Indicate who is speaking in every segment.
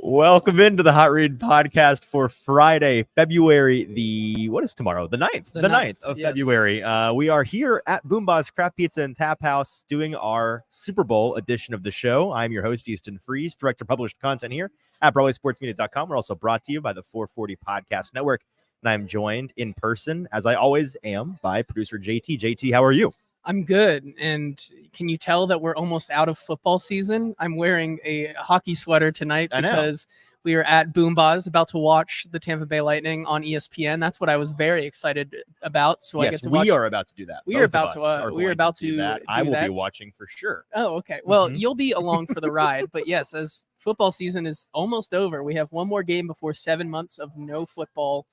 Speaker 1: Welcome into the Hot Read podcast for Friday, February what is tomorrow? The 9th. The 9th of February. We are here at Boomba's Craft Pizza and Tap House doing our Super Bowl edition of the show. I'm your host, Easton Freeze, director of published content here at BroadwaySportsMedia.com. We're also brought to you by the 440 Podcast Network, and I'm joined in person, as I always am, by producer JT. JT, how are you?
Speaker 2: I'm good. And can you tell that we're almost out of football season? I'm wearing a hockey sweater tonight because we are at Boomba's about to watch the Tampa Bay Lightning on ESPN. That's what I was very excited about. So
Speaker 1: yes,
Speaker 2: I get to watch.
Speaker 1: We are about to do that.
Speaker 2: We are about to do that.
Speaker 1: I will be watching for sure.
Speaker 2: Oh, okay. Well, you'll be along for the ride. But yes, as football season is almost over, we have one more game before 7 months of no football.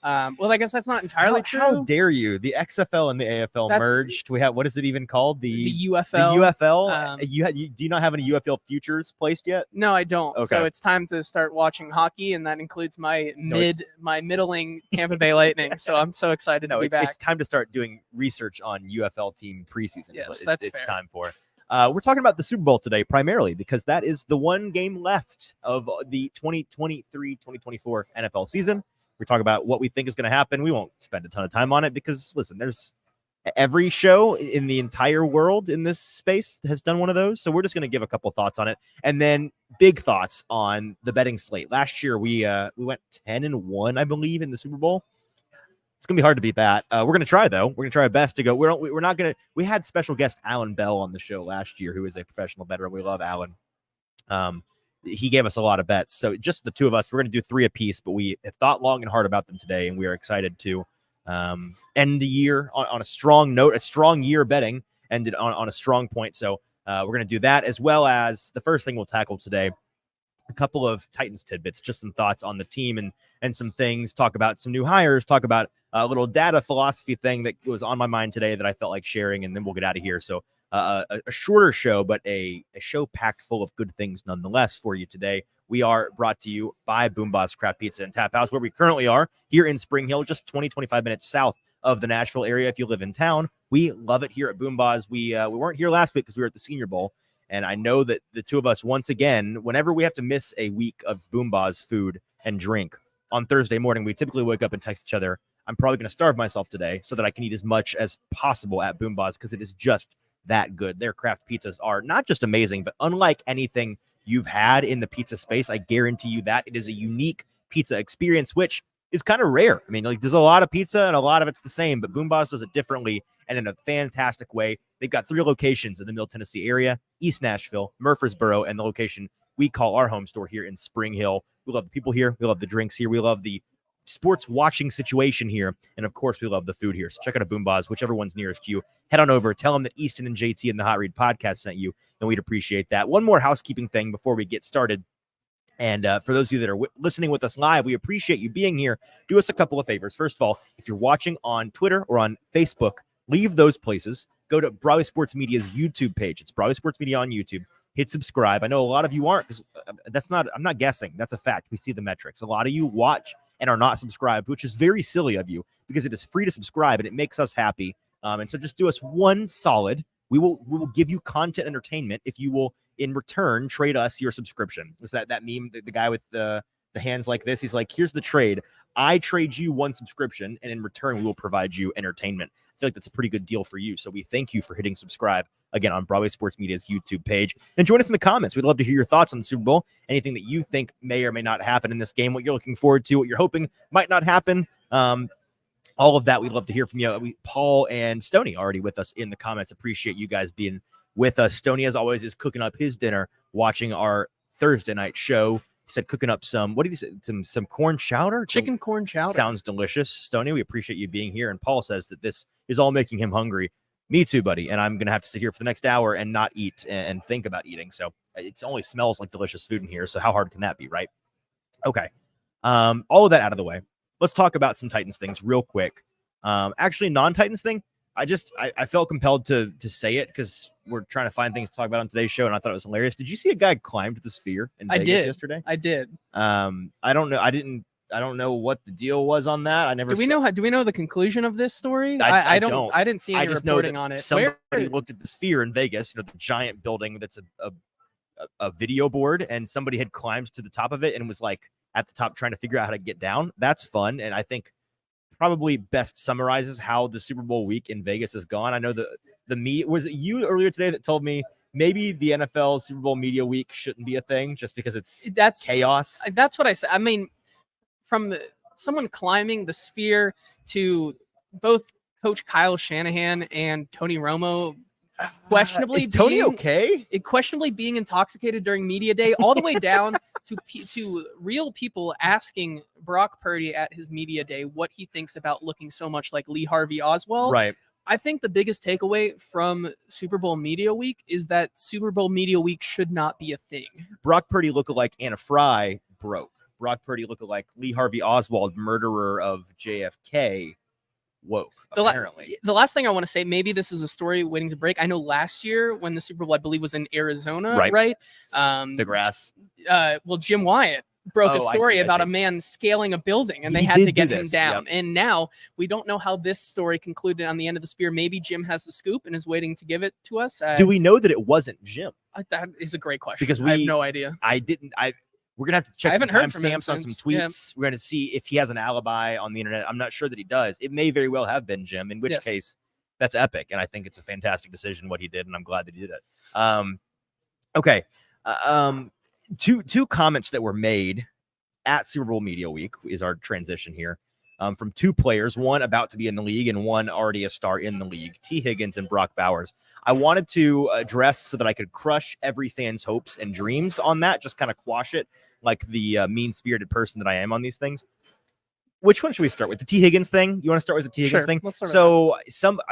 Speaker 2: Well, I guess that's not entirely true.
Speaker 1: How dare you? The XFL and the AFL merged. We have, what is it even called?
Speaker 2: The UFL.
Speaker 1: The UFL. Do you not have any UFL futures placed yet?
Speaker 2: No, I don't.
Speaker 1: Okay.
Speaker 2: So it's time to start watching hockey, and that includes my middling Tampa Bay Lightning. So I'm so excited to be back.
Speaker 1: It's time to start doing research on UFL team preseason.
Speaker 2: Yes,
Speaker 1: it's time for. We're talking about the Super Bowl today primarily because that is the one game left of the 2023-2024 NFL season. We talk about what we think is going to happen. We won't spend a ton of time on it because, listen, there's every show in the entire world in this space has done one of those. So we're just going to give a couple thoughts on it, and then big thoughts on the betting slate. Last year we went 10-1, I believe, in the Super Bowl. It's gonna be hard to beat that. We're gonna try though. We're gonna try our best to go. We're not gonna. We had special guest Alan Bell on the show last year, who is a professional bettor. We love Alan. He gave us a lot of bets. So just the two of us, we're going to do 3 apiece, but we have thought long and hard about them today. And we are excited to end the year on a strong note, a strong year betting, ended on a strong point. So we're going to do that, as well as the first thing we'll tackle today, a couple of Titans tidbits, just some thoughts on the team and some things, talk about some new hires, talk about a little data philosophy thing that was on my mind today that I felt like sharing, and then we'll get out of here. So a shorter show, but a show packed full of good things nonetheless for you today. We are brought to you by Boomba's Craft Pizza and Tap House, where we currently are here in Spring Hill, just 25 minutes south of the Nashville area. If you live in town, we love it here at Boomba's. We weren't here last week because we were at the Senior Bowl, and I know that the two of us, once again, whenever we have to miss a week of Boomba's food and drink on Thursday morning, we typically wake up and text each other, I'm probably going to starve myself today so that I can eat as much as possible at Boomba's, because it is just that good. Their craft pizzas are not just amazing, but unlike anything you've had in the pizza space. I guarantee you that it is a unique pizza experience, which is kind of rare. I mean, like, there's a lot of pizza and a lot of it's the same, but Boomba's does it differently and in a fantastic way. They've got 3 locations in the Middle Tennessee area: East Nashville, Murfreesboro, and the location we call our home store here in Spring Hill. We love the people here. We love the drinks here. We love the sports watching situation here, and of course we love the food here. So check out a Boomba's, whichever one's nearest you. Head on over, tell them that Easton and JT and the Hot Read podcast sent you, and we'd appreciate that. One more housekeeping thing before we get started, and for those of you that are listening with us live, we appreciate you being here. Do us a couple of favors. First of all, if you're watching on Twitter or on Facebook, leave those places. Go to Broadway Sports Media's YouTube page. It's Broadway Sports Media on YouTube. Hit subscribe. I know a lot of you aren't, because I'm not guessing. That's a fact. We see the metrics. A lot of you watch and are not subscribed, which is very silly of you, because it is free to subscribe and it makes us happy. And so just do us one solid. We will give you content entertainment if you will, in return, trade us your subscription. Is that meme, the guy with the hands like this? He's like, here's the trade. I trade you one subscription, and in return, we will provide you entertainment. I feel like that's a pretty good deal for you. So we thank you for hitting subscribe, again, on Broadway Sports Media's YouTube page. And join us in the comments. We'd love to hear your thoughts on the Super Bowl, anything that you think may or may not happen in this game, what you're looking forward to, what you're hoping might not happen. All of that, we'd love to hear from you. Paul and Stoney already with us in the comments. Appreciate you guys being with us. Stoney, as always, is cooking up his dinner, watching our Thursday night show. He said cooking up some, what did he say? Some corn chowder?
Speaker 2: Chicken corn chowder.
Speaker 1: Sounds delicious. Stoney, we appreciate you being here. And Paul says that this is all making him hungry. Me too, buddy. And I'm going to have to sit here for the next hour and not eat and think about eating. So it only smells like delicious food in here. So how hard can that be, right? Okay. All of that out of the way. Let's talk about some Titans things real quick. Actually, non-Titans thing. I felt compelled to say it because we're trying to find things to talk about on today's show, and I thought it was hilarious. Did you see a guy climb to the Sphere in Vegas yesterday?
Speaker 2: I did.
Speaker 1: I don't know. I don't know what the deal was on that.
Speaker 2: Do we know the conclusion of this story? I don't. I didn't see any reporting on it.
Speaker 1: Somebody looked at the Sphere in Vegas, the giant building that's a a video board, and somebody had climbed to the top of it and was like at the top trying to figure out how to get down. That's fun, and I think probably best summarizes how the Super Bowl week in Vegas has gone. I know the media, was it you earlier today that told me maybe the NFL Super Bowl media week shouldn't be a thing just because that's chaos?
Speaker 2: That's what I said. I mean, from someone climbing the sphere to both Coach Kyle Shanahan and Tony Romo questionably
Speaker 1: is Tony
Speaker 2: questionably being intoxicated during media day, all the way down to real people asking Brock Purdy at his media day what he thinks about looking so much like Lee Harvey Oswald.
Speaker 1: Right.
Speaker 2: I think the biggest takeaway from Super Bowl media week is that Super Bowl media week should not be a thing.
Speaker 1: Brock Purdy lookalike Anna Fry broke. Brock Purdy lookalike Lee Harvey Oswald, murderer of JFK, woke. Apparently,
Speaker 2: the last thing I want to say, maybe this is a story waiting to break. I know last year when the Super Bowl, I believe, was in Arizona, right?
Speaker 1: The grass.
Speaker 2: Well, Jim Wyatt broke a story about a man scaling a building, and they had to get him down. Yep. And now we don't know how this story concluded on the end of the spear. Maybe Jim has the scoop and is waiting to give it to us.
Speaker 1: Do we know that it wasn't Jim?
Speaker 2: That is a great question.
Speaker 1: Because
Speaker 2: I have no idea.
Speaker 1: We're going to have to check some timestamps on some tweets.
Speaker 2: Yeah.
Speaker 1: We're going to see if he has an alibi on the internet. I'm not sure that he does. It may very well have been Jim, in which case that's epic. And I think it's a fantastic decision what he did, and I'm glad that he did it. Okay. Two comments that were made at Super Bowl Media Week is our transition here. From two players, one about to be in the league and one already a star in the league, T. Higgins and Brock Bowers. I wanted to address so that I could crush every fan's hopes and dreams on that, just kind of quash it like the mean-spirited person that I am on these things. Which one should we start with? The T. Higgins thing? You want to start with the T. Higgins thing? So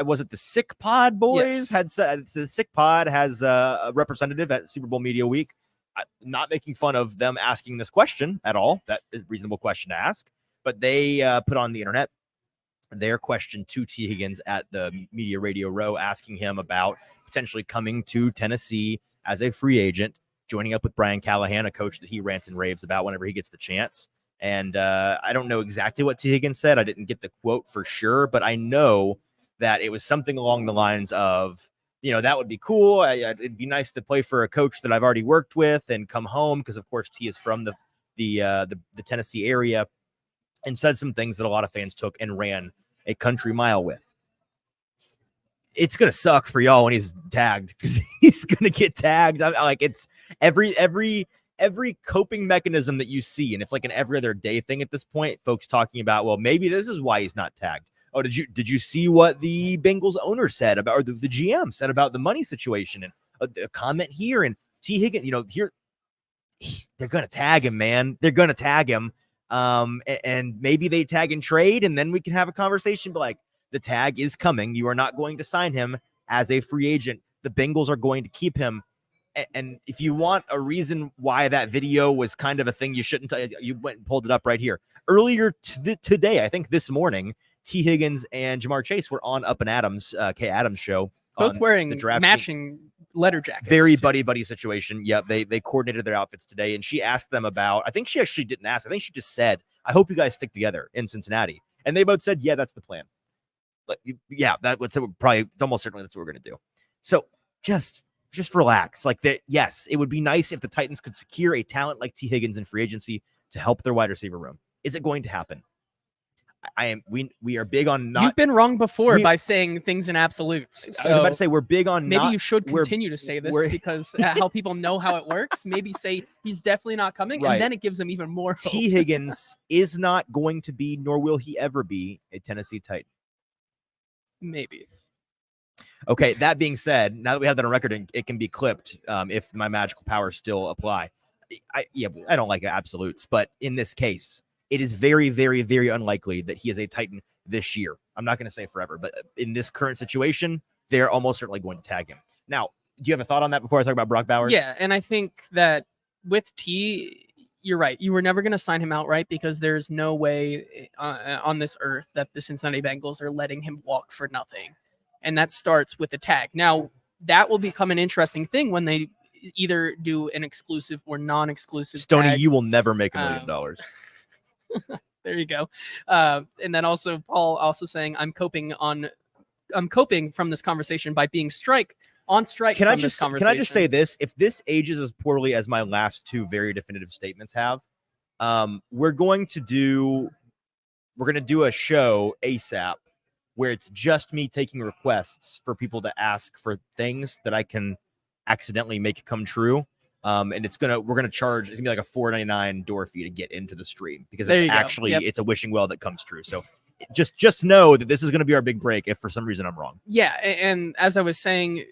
Speaker 1: was it the Sick Pod boys?
Speaker 2: Yes.
Speaker 1: The Sick Pod has a representative at Super Bowl Media Week. I'm not making fun of them asking this question at all. That is a reasonable question to ask. But they put on the internet their question to T. Higgins at the Media Radio Row, asking him about potentially coming to Tennessee as a free agent, joining up with Brian Callahan, a coach that he rants and raves about whenever he gets the chance. And I don't know exactly what T. Higgins said. I didn't get the quote for sure, but I know that it was something along the lines of, that would be cool. It'd be nice to play for a coach that I've already worked with and come home, because of course T is from the Tennessee area. And said some things that a lot of fans took and ran a country mile with. It's going to suck for y'all when he's tagged, because he's going to get tagged. It's every coping mechanism that you see. And it's like an every other day thing at this point. Folks talking about, well, maybe this is why he's not tagged. Oh, did you see what the Bengals owner said about, or the GM said about the money situation, and a comment here, and T. Higgins, here, they're going to tag him, man. They're going to tag him. And maybe they tag and trade, and then we can have a conversation, but like, the tag is coming. You are not going to sign him as a free agent. The Bengals are going to keep him. And if you want a reason why that video was kind of a thing you shouldn't, you went and pulled it up right here. Earlier today, I think this morning, T. Higgins and Jamar Chase were on Up and Adams, Kay Adams show.
Speaker 2: Both wearing matching letter jackets.
Speaker 1: Very buddy situation. Yep, they coordinated their outfits today, and she asked them about, I think she actually didn't ask. I think she just said, I hope you guys stick together in Cincinnati. And they both said, yeah, that's the plan. It's almost certainly that's what we're going to do. So just relax. Yes, it would be nice if the Titans could secure a talent like T. Higgins in free agency to help their wide receiver room. Is it going to happen? We are big on not.
Speaker 2: You've been wrong before by saying things in absolutes. So
Speaker 1: I was about to say we're big on.
Speaker 2: Maybe you should continue to say this, because how people know how it works. Maybe say he's definitely not coming, and then it gives them even more hope.
Speaker 1: T. Higgins is not going to be, nor will he ever be, a Tennessee Titan.
Speaker 2: Maybe.
Speaker 1: Okay. That being said, now that we have that on record, it can be clipped if my magical powers still apply. I don't like absolutes, but in this case, it is very, very, very unlikely that he is a Titan this year. I'm not going to say forever, but in this current situation, they're almost certainly going to tag him. Now, do you have a thought on that before I talk about Brock Bowers?
Speaker 2: Yeah, and I think that with T, you're right. You were never going to sign him outright, because there's no way on this earth that the Cincinnati Bengals are letting him walk for nothing. And that starts with the tag. Now, that will become an interesting thing when they either do an exclusive or non-exclusive
Speaker 1: Stoney,
Speaker 2: tag.
Speaker 1: you will never make $1 million.
Speaker 2: There you go. And then also Paul also saying, I'm coping from this conversation by being strike on strike.
Speaker 1: Can I just say this? If this ages as poorly as my last two very definitive statements have, we're going to do a show ASAP where it's just me taking requests for people to ask for things that I can accidentally make come true. And we're gonna charge, it's gonna be like a $4.99 door fee to get into the stream, because it's actually it's a wishing well that comes true. So just know that this is gonna be our big break if for some reason I'm wrong.
Speaker 2: Yeah, and as I was saying,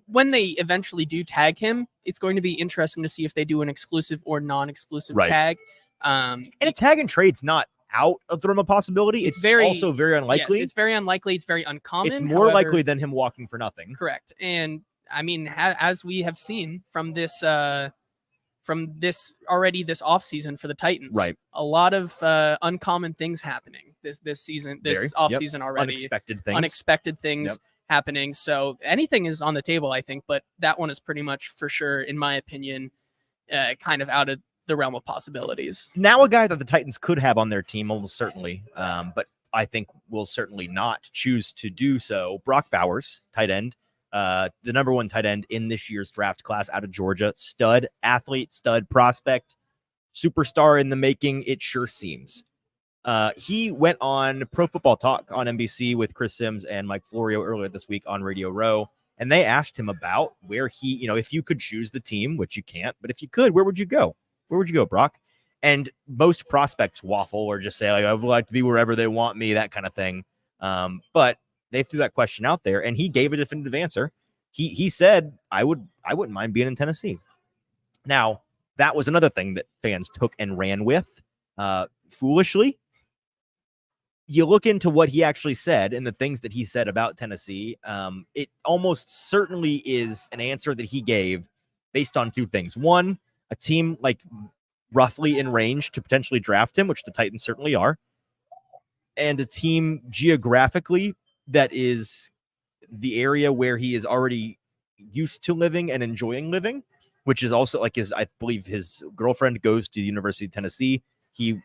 Speaker 2: when they eventually do tag him, it's going to be interesting to see if they do an exclusive or non-exclusive tag.
Speaker 1: And a tag and trade's not out of the realm of possibility. It's also very unlikely.
Speaker 2: Yes, it's very unlikely. It's very uncommon.
Speaker 1: It's more likely than him walking for nothing.
Speaker 2: Correct. And I mean, as we have seen from this offseason for the Titans,
Speaker 1: right?
Speaker 2: A lot of uncommon things happening this season, this offseason already. Unexpected things happening. So anything is on the table, I think. But that one is pretty much for sure, in my opinion, kind of out of the realm of possibilities.
Speaker 1: Now a guy that the Titans could have on their team, almost certainly, but I think will certainly not choose to do so. Brock Bowers, tight end, the number one tight end in this year's draft class out of Georgia. Stud athlete, stud prospect, superstar in the making, it sure seems. He went on Pro Football Talk on NBC with Chris Sims and Mike Florio earlier this week on Radio Row. And they asked him about where he, if you could choose the team, which you can't, but if you could, where would you go? Where would you go, Brock? And most prospects waffle or just say, like, I would like to be wherever they want me, that kind of thing. But they threw that question out there, and he gave a definitive answer. He said, I wouldn't mind being in Tennessee. Now, that was another thing that fans took and ran with, foolishly. You look into what he actually said and the things that he said about Tennessee, it almost certainly is an answer that he gave based on two things. One, a team like roughly in range to potentially draft him, which the Titans certainly are, and a team geographically that is the area where he is already used to living and enjoying living, which is also like I believe his girlfriend goes to the University of Tennessee. He,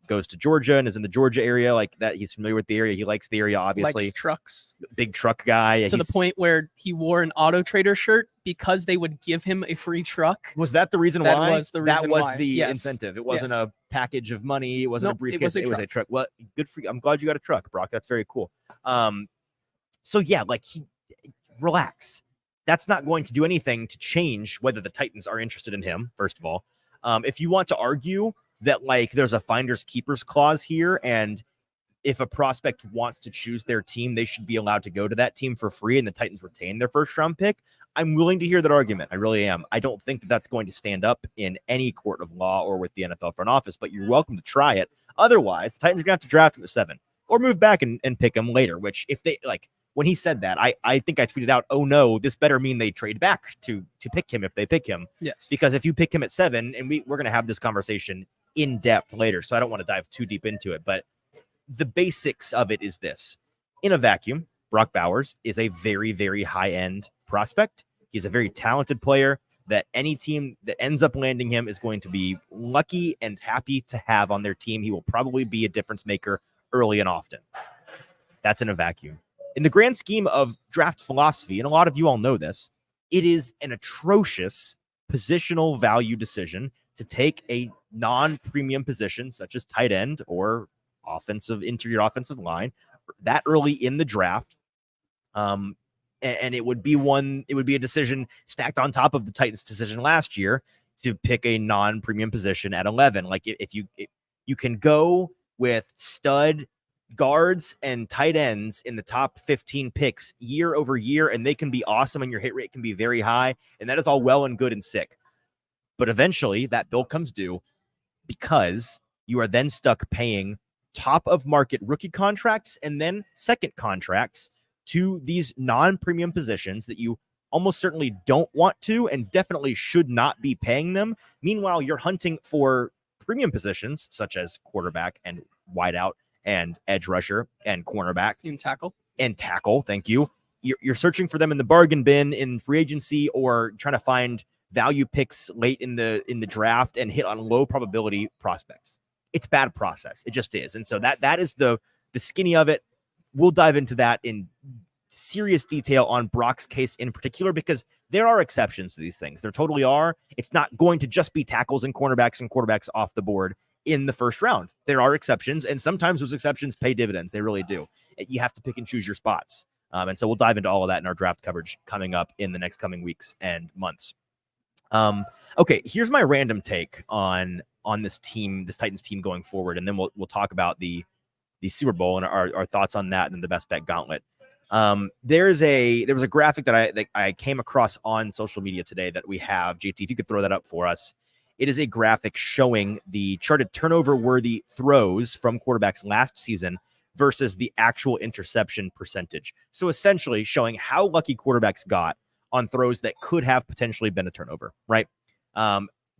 Speaker 1: goes to Georgia and is in the Georgia area, like that. He's familiar with the area. He likes the area, obviously.
Speaker 2: Likes trucks.
Speaker 1: Big truck guy.
Speaker 2: To the point where he wore an Auto Trader shirt because they would give him a free truck.
Speaker 1: Was that the reason why?
Speaker 2: That was
Speaker 1: the incentive. It wasn't a package of money. It wasn't a briefcase. It was a truck. Well, good for you. I'm glad you got a truck, Brock. That's very cool. So yeah, relax. That's not going to do anything to change whether the Titans are interested in him, first of all. If you want to argue that there's a finders keepers clause here, and if a prospect wants to choose their team, they should be allowed to go to that team for free and the Titans retain their first round pick, I'm willing to hear that argument. I really am. I don't think that that's going to stand up in any court of law or with the NFL front office, but you're welcome to try it. Otherwise, the Titans are going to have to draft him at 7 or move back and pick him later, which if they when he said that, I think I tweeted out, oh no, this better mean they trade back to pick him if they pick him.
Speaker 2: Yes.
Speaker 1: Because if you pick him at 7, and we're going to have this conversation in depth later, so I don't want to dive too deep into it, but the basics of it is this. In a vacuum, Brock Bowers is a very, very high-end prospect. He's a very talented player that any team that ends up landing him is going to be lucky and happy to have on their team. He will probably be a difference maker early and often. That's in a vacuum. In the grand scheme of draft philosophy, and a lot of you all know this, it is an atrocious positional value decision to take a non-premium position such as tight end or interior offensive line that early in the draft. And it would be a decision stacked on top of the Titans' decision last year to pick a non-premium position at 11. If you can go with stud guards and tight ends in the top 15 picks year over year, and they can be awesome and your hit rate can be very high, and that is all well and good and sick. But eventually that bill comes due because you are then stuck paying top of market rookie contracts and then second contracts to these non-premium positions that you almost certainly don't want to and definitely should not be paying them. Meanwhile, you're hunting for premium positions such as quarterback and wideout and edge rusher and cornerback and tackle. Thank you. You're searching for them in the bargain bin in free agency or trying to find value picks late in the draft and hit on low probability prospects. It's bad process. It just is. And so that is the skinny of it. We'll dive into that in serious detail on Brock's case in particular, because there are exceptions to these things. There totally are. It's not going to just be tackles and quarterbacks off the board in the first round. There are exceptions, and sometimes those exceptions pay dividends. They really do. You have to pick and choose your spots. And so we'll dive into all of that in our draft coverage coming up in the next coming weeks and months. Okay, here's my random take on this team, this Titans team going forward, and then we'll talk about the Super Bowl and our thoughts on that, and then the best bet gauntlet. There was a graphic that I came across on social media today that we have. JT, if you could throw that up for us. It is a graphic showing the charted turnover-worthy throws from quarterbacks last season versus the actual interception percentage. So essentially showing how lucky quarterbacks got on throws that could have potentially been a turnover, right?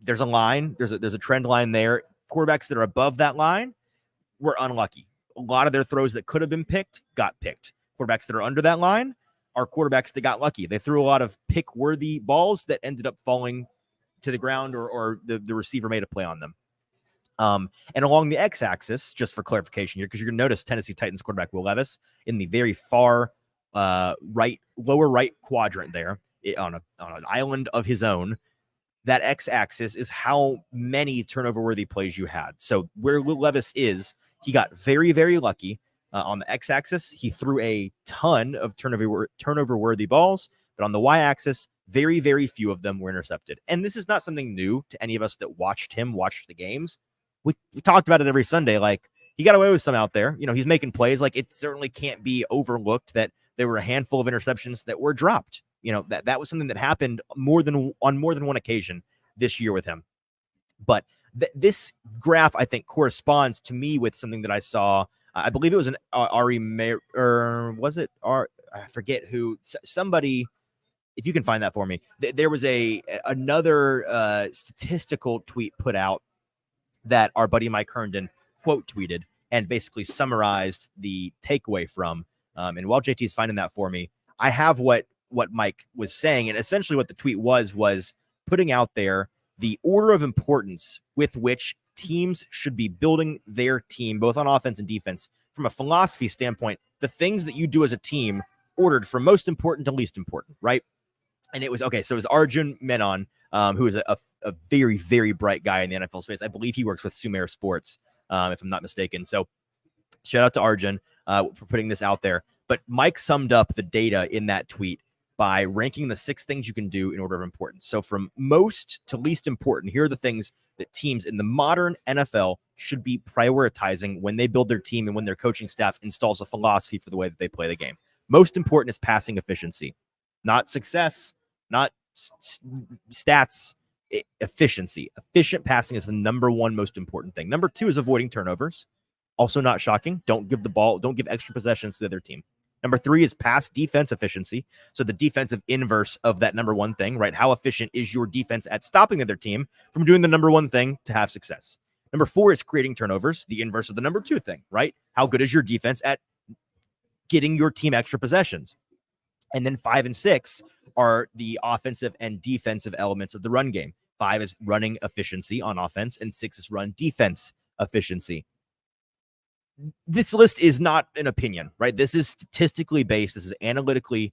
Speaker 1: There's a line, there's a trend line there. Quarterbacks that are above that line were unlucky. A lot of their throws that could have been picked got picked. Quarterbacks that are under that line are quarterbacks that got lucky. They threw a lot of pick-worthy balls that ended up falling to the ground, or the receiver made a play on them. And along the x-axis, just for clarification here, because you're going to notice Tennessee Titans quarterback Will Levis in the very far lower right quadrant there on an island of his own. That x-axis is how many turnover-worthy plays you had. So where Will Levis is, he got very, very lucky. On the x-axis, he threw a ton of turnover-worthy balls, but on the y-axis, very, very few of them were intercepted. And this is not something new to any of us that watch the games. We talked about it every Sunday. Like, he got away with some out there. He's making plays. Like, it certainly can't be overlooked that there were a handful of interceptions that were dropped. That was something that happened on more than one occasion this year with him. But this graph, I think, corresponds to me with something that I saw. I believe it was an Ari Mayer, or was it? I forget who. Somebody, if you can find that for me. There was another statistical tweet put out that our buddy Mike Herndon quote tweeted and basically summarized the takeaway from. And while JT is finding that for me, I have what Mike was saying, and essentially what the tweet was putting out there the order of importance with which teams should be building their team, both on offense and defense, from a philosophy standpoint. The things that you do as a team ordered from most important to least important, right? And it was okay. So it was Arjun Menon, who is a very, very bright guy in the NFL space. I believe he works with Sumer Sports, if I'm not mistaken. So shout out to Arjun for putting this out there. But Mike summed up the data in that tweet by ranking the 6 things you can do in order of importance. So from most to least important, here are the things that teams in the modern NFL should be prioritizing when they build their team and when their coaching staff installs a philosophy for the way that they play the game. Most important is passing efficiency, not success, not stats, efficiency. Efficient passing is the number one most important thing. Number 2 is avoiding turnovers. Also not shocking. Don't give extra possessions to the other team. Number 3 is pass defense efficiency. So the defensive inverse of that number 1 thing, right? How efficient is your defense at stopping the other team from doing the number 1 thing to have success? Number 4 is creating turnovers, the inverse of the number 2 thing, right? How good is your defense at getting your team extra possessions? And then 5 and 6 are the offensive and defensive elements of the run game. 5 is running efficiency on offense, and 6 is run defense efficiency. This list is not an opinion, right? This is statistically based. This is analytically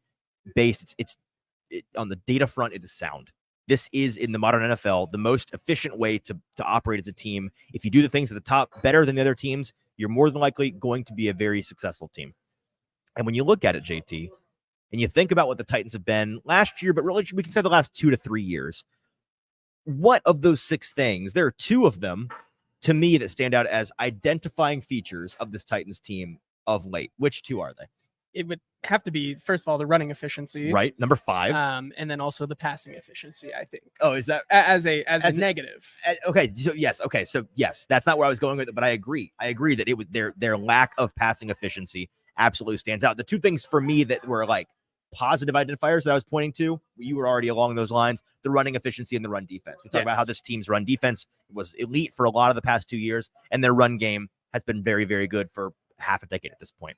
Speaker 1: based. It's on the data front, it is sound. This is, in the modern NFL, the most efficient way to operate as a team. If you do the things at the top better than the other teams, you're more than likely going to be a very successful team. And when you look at it, JT, and you think about what the Titans have been last year, but really we can say the last 2 to 3 years, what of those 6 things, there are 2 of them to me that stand out as identifying features of this Titans team of late. Which 2 are they?
Speaker 2: It would have to be, first of all, the running efficiency,
Speaker 1: right? Number 5,
Speaker 2: and then also the passing efficiency, I think.
Speaker 1: Oh, is that
Speaker 2: as a negative?
Speaker 1: Okay, so yes, that's not where I was going with it, but I agree that it was their lack of passing efficiency absolutely stands out. The 2 things for me that were like positive identifiers that I was pointing to, you were already along those lines: the running efficiency and the run defense. We talked about how this team's run defense was elite for a lot of the past 2 years, and their run game has been very, very good for half a decade at this point.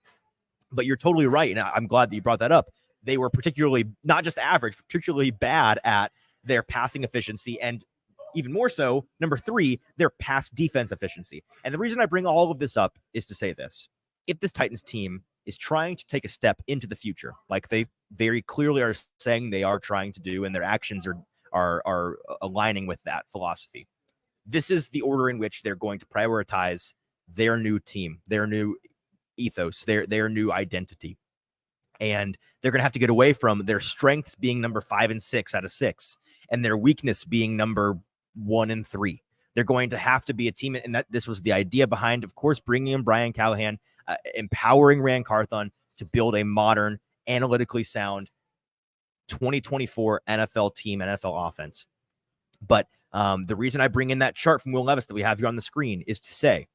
Speaker 1: But you're totally right, and I'm glad that you brought that up. They were particularly, not just average, particularly bad at their passing efficiency, and even more so, number 3, their pass defense efficiency. And the reason I bring all of this up is to say this: if this Titans team is trying to take a step into the future, like they very clearly are saying they are trying to do, and their actions are aligning with that philosophy. This is the order in which they're going to prioritize their new team, their new ethos, their new identity. And they're going to have to get away from their strengths being number 5 and 6 out of 6, and their weakness being number 1 and 3. They're going to have to be a team, and that this was the idea behind, of course, bringing in Brian Callahan, empowering Rand Carthon to build a modern, analytically sound 2024 NFL team, NFL offense. But the reason I bring in that chart from Will Levis that we have here on the screen is to say,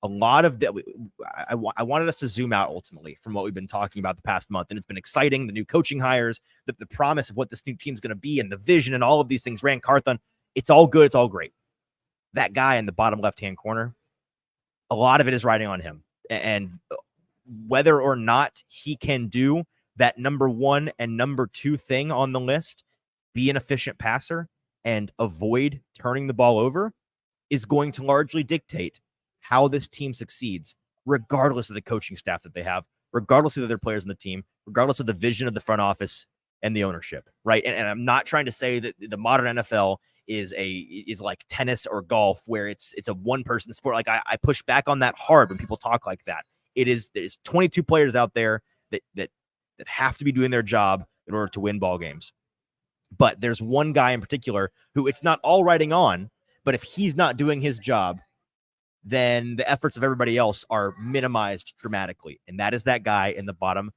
Speaker 1: a lot of that, I wanted us to zoom out ultimately from what we've been talking about the past month. And it's been exciting. The new coaching hires, the promise of what this new team is going to be, and the vision and all of these things. Rand Carthon, it's all good. It's all great. That guy in the bottom left-hand corner, a lot of it is riding on him. And whether or not he can do that number 1 and number 2 thing on the list, be an efficient passer and avoid turning the ball over, is going to largely dictate how this team succeeds, regardless of the coaching staff that they have, regardless of the other players in the team, regardless of the vision of the front office and the ownership, right? And I'm not trying to say that the modern NFL is like tennis or golf, where it's a one-person sport. Like I push back on that hard when people talk like that. There's 22 players out there that have to be doing their job in order to win ball games. But there's one guy in particular who it's not all riding on, but if he's not doing his job, then the efforts of everybody else are minimized dramatically. And that is that guy in the bottom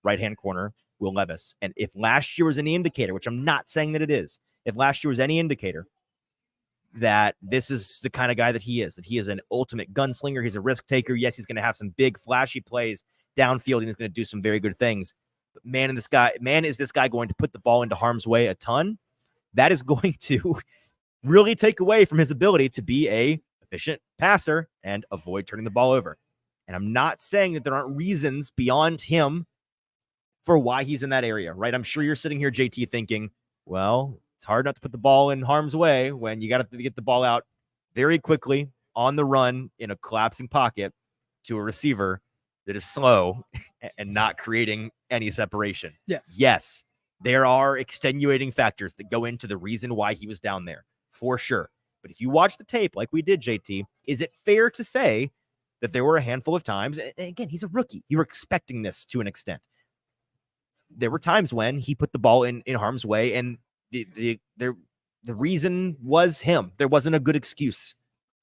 Speaker 1: right-hand corner, Will Levis. And if last year was any indicator, which I'm not saying that it is, if last year was any indicator that this is the kind of guy that he is an ultimate gunslinger, he's a risk taker. Yes, he's going to have some big flashy plays downfield, and he's going to do some very good things. But man, is this guy going to put the ball into harm's way a ton? That is going to really take away from his ability to be a efficient passer and avoid turning the ball over. And I'm not saying that there aren't reasons beyond him for why he's in that area, right? I'm sure you're sitting here, JT, thinking, well, it's hard not to put the ball in harm's way when you got to get the ball out very quickly on the run in a collapsing pocket to a receiver that is slow and not creating any separation. Yes, there are extenuating factors that go into the reason why he was down there, for sure. But if you watch the tape like we did, JT, is it fair to say that there were a handful of times, and again, he's a rookie, you were expecting this to an extent. There were times when he put the ball in harm's way, and the reason was him. There wasn't a good excuse.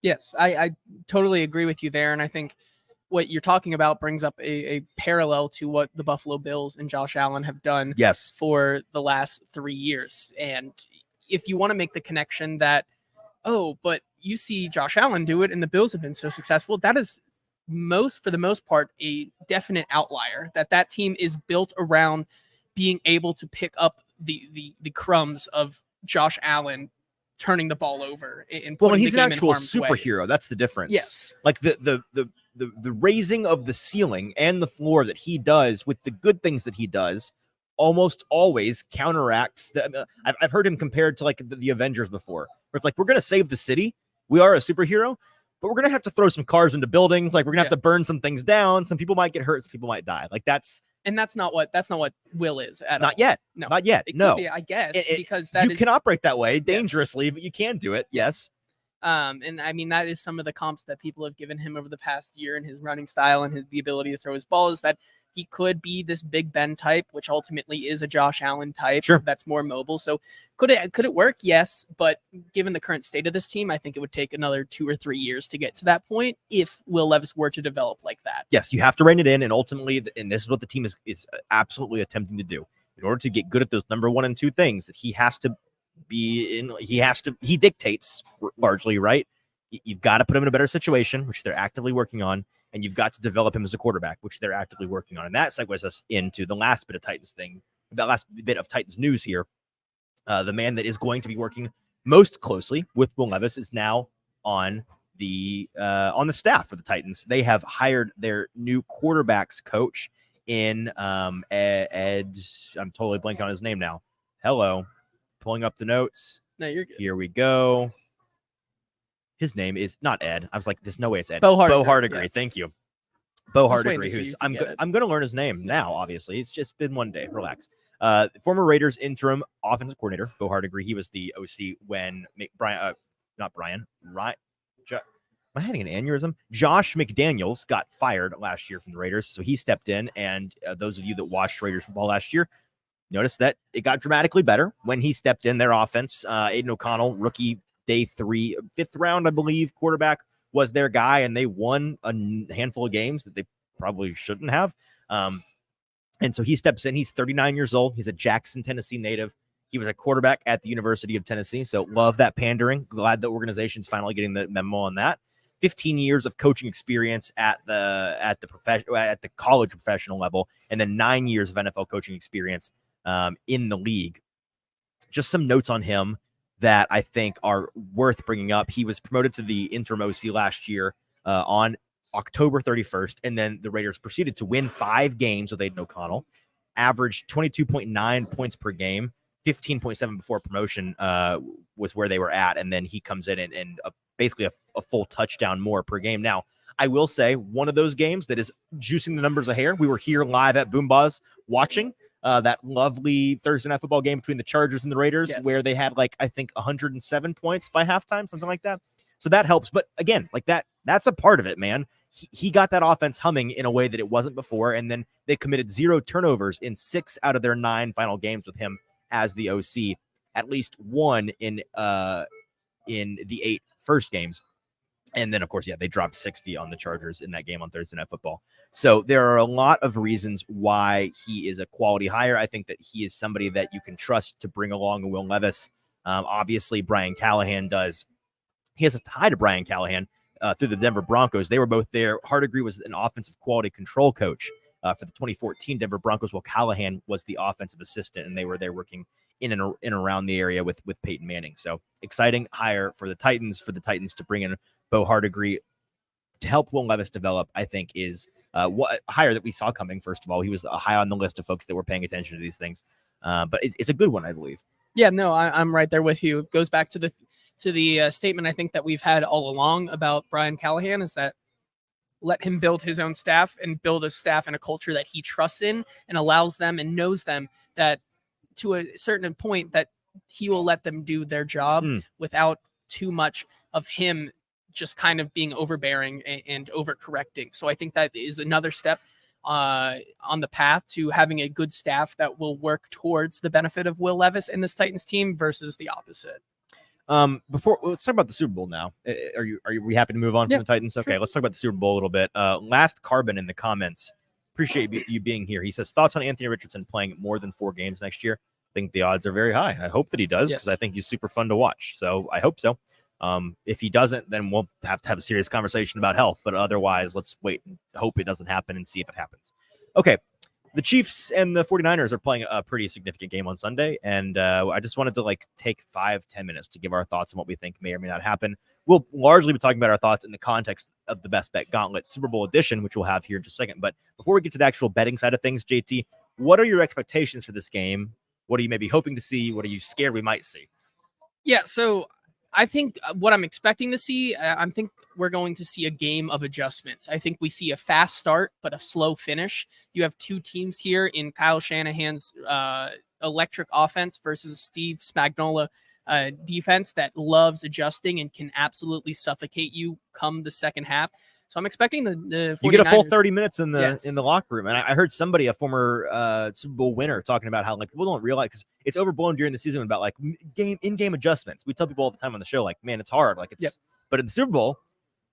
Speaker 2: Yes, I totally agree with you there. And I think what you're talking about brings up a parallel to what the Buffalo Bills and Josh Allen have done for the last 3 years. And if you want to make the connection that, oh, but you see Josh Allen do it and the Bills have been so successful, that is for the most part, a definite outlier. That team is built around being able to pick up the crumbs of Josh Allen turning the ball over and
Speaker 1: and he's an actual superhero way. That's the difference.
Speaker 2: Yes,
Speaker 1: like the raising of the ceiling and the floor that he does with the good things that he does almost always counteracts I've heard him compared to like the Avengers before, where it's like, we're gonna save the city, we are a superhero, but we're gonna have to throw some cars into buildings, like we're gonna have to burn some things down, some people might get hurt, some people might die. Like that's not what Will is at not
Speaker 2: all.
Speaker 1: Yet.
Speaker 2: No,
Speaker 1: not yet.
Speaker 2: It
Speaker 1: no,
Speaker 2: could be, I guess, because
Speaker 1: you can operate that way dangerously, but you can do it. Yes.
Speaker 2: And I mean, that is some of the comps that people have given him over the past year, and his running style and the ability to throw his ball, is that he could be this Big Ben type, which ultimately is a Josh Allen type.
Speaker 1: Sure.
Speaker 2: That's more mobile. So could it work? Yes. But given the current state of this team, I think it would take another 2 or 3 years to get to that point if Will Levis were to develop like that.
Speaker 1: Yes, you have to rein it in. And ultimately, and this is what the team is absolutely attempting to do. In order to get good at those number 1 and 2 things, that he has to be in, he dictates largely, right? You've got to put him in a better situation, which they're actively working on, and you've got to develop him as a quarterback, which they're actively working on. And that segues us into the last bit of Titans thing, that last bit of Titans news here. The man that is going to be working most closely with Will Levis is now on the staff for the Titans. They have hired their new quarterbacks coach in Ed. I'm totally blanking on his name now. Hello, pulling up the notes.
Speaker 2: No, you're good.
Speaker 1: Here we go. His name is not Ed. I was like, there's no way it's Ed.
Speaker 2: Bo Hardigree.
Speaker 1: Yeah. Thank you. Bo
Speaker 2: Let's wait to
Speaker 1: Hardigree,
Speaker 2: see
Speaker 1: who's
Speaker 2: if you get it.
Speaker 1: I'm going to learn his name now. Obviously, it's just been one day. Relax. Former Raiders interim offensive coordinator Bo Hardigree. He was the OC when Ryan. Am I having an aneurysm? Josh McDaniels got fired last year from the Raiders, so he stepped in. And those of you that watched Raiders football last year noticed that it got dramatically better when he stepped in. Their offense, Aiden O'Connell, rookie day 3, 5th round, I believe, quarterback was their guy, and they won a handful of games that they probably shouldn't have. And so he steps in. He's 39 years old. He's a Jackson, Tennessee native. He was a quarterback at the University of Tennessee. So love that pandering. Glad the organization's finally getting the memo on that. 15 years of coaching experience at the college professional level, and then 9 years of NFL coaching experience in the league. Just some notes on him that I think are worth bringing up. He was promoted to the interim OC last year on October 31st, and then the Raiders proceeded to win 5 games with Aiden O'Connell, averaged 22.9 points per game, 15.7 before promotion was where they were at, and then he comes in and basically a full touchdown more per game. Now, I will say one of those games that is juicing the numbers a hair. We were here live at Boombaz watching that lovely Thursday night football game between the Chargers and the Raiders, where they had I think 107 points by halftime, something like that. So that helps. But again, that's a part of it, man. He got that offense humming in a way that it wasn't before. And then they committed 0 turnovers in 6 out of their 9 final games with him as the OC, at least 1 in the 8 first games. And then, of course, they dropped 60 on the Chargers in that game on Thursday Night Football. So there are a lot of reasons why he is a quality hire. I think that he is somebody that you can trust to bring along a Will Levis. Obviously, Brian Callahan does. He has a tie to Brian Callahan through the Denver Broncos. They were both there. Hardigree was an offensive quality control coach for the 2014 Denver Broncos, while Callahan was the offensive assistant, and they were there working in and around the area with Peyton Manning. So exciting hire for the Titans to bring in Bo Hardigree to help Will Levis develop, I think, is what hire that we saw coming. First of all, he was high on the list of folks that were paying attention to these things. But it's a good one, I believe.
Speaker 2: Yeah, no, I'm right there with you. It goes back to the statement I think that we've had all along about Brian Callahan, is that let him build his own staff and build a staff and a culture that he trusts in and allows them and knows them that to a certain point that he will let them do their job without too much of him just kind of being overbearing and overcorrecting. So I think that is another step on the path to having a good staff that will work towards the benefit of Will Levis and this Titans team versus the opposite.
Speaker 1: Let's talk about the Super Bowl now. Are we happy to move on from the Titans? Okay, Let's talk about the Super Bowl a little bit. Last Carbon in the comments. Appreciate you being here. He says, thoughts on Anthony Richardson playing more than 4 games next year? I think the odds are very high. I hope that he does, because I think he's super fun to watch. So I hope so. If he doesn't, then we'll have to have a serious conversation about health. But otherwise, let's wait and hope it doesn't happen and see if it happens. Okay. The Chiefs and the 49ers are playing a pretty significant game on Sunday, and I just wanted to take 5-10 minutes to give our thoughts on what we think may or may not happen. We'll largely be talking about our thoughts in the context of the Best Bet Gauntlet Super Bowl edition, which we'll have here in just a second. But before we get to the actual betting side of things, JT, what are your expectations for this game? What are you maybe hoping to see? What are you scared we might see?
Speaker 2: Yeah, so I think what I'm expecting to see, I think we're going to see a game of adjustments. I think we see a fast start, but a slow finish. You have 2 teams here in Kyle Shanahan's electric offense versus Steve Spagnuolo defense that loves adjusting and can absolutely suffocate you come the second half. So I'm expecting the 49ers.
Speaker 1: You get a full 30 minutes in the locker room. And I heard somebody, a former Super Bowl winner, talking about how people don't realize, because it's overblown during the season about in-game adjustments. We tell people all the time on the show, man, it's hard. But in the Super Bowl,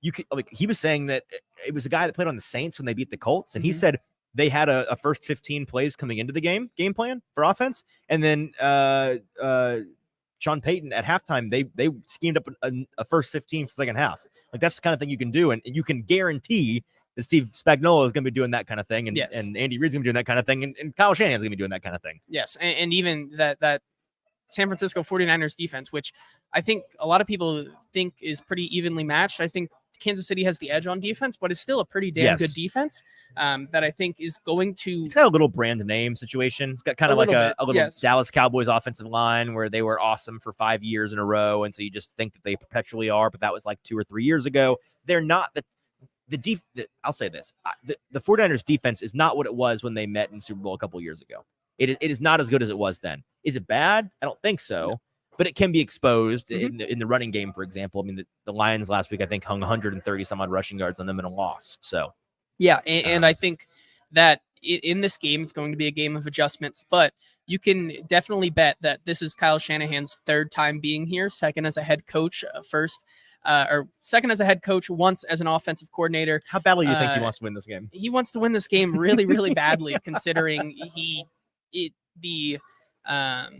Speaker 1: you could he was saying that it was a guy that played on the Saints when they beat the Colts, and he said they had a first 15 plays coming into the game plan for offense, and then Sean Payton at halftime they schemed up a first 15 for the second half. That's the kind of thing you can do, and you can guarantee that Steve Spagnuolo is going to be doing that kind of thing, and Andy Reid's going to be doing that kind of thing, and Kyle Shanahan's going to be doing that kind of thing.
Speaker 2: Yes, and even that San Francisco 49ers defense, which I think a lot of people think is pretty evenly matched. I think Kansas City has the edge on defense, but it's still a pretty damn good defense that I think is going to...
Speaker 1: It's got a little brand name situation. It's got kind of a little Dallas Cowboys offensive line where they were awesome for 5 years in a row, and so you just think that they perpetually are, but that was 2 or 3 years ago. They're not I'll say this. The 49ers defense is not what it was when they met in Super Bowl a couple years ago. It is not as good as it was then. Is it bad? I don't think so. No. But it can be exposed in the running game, for example. I mean, the Lions last week, I think, hung 130 some odd rushing yards on them in a loss. So,
Speaker 2: yeah, and I think that in this game, it's going to be a game of adjustments. But you can definitely bet that this is Kyle Shanahan's third time being here, second as a head coach, second as a head coach, once as an offensive coordinator.
Speaker 1: How badly do you think he wants to win this game?
Speaker 2: He wants to win this game really, really badly, considering the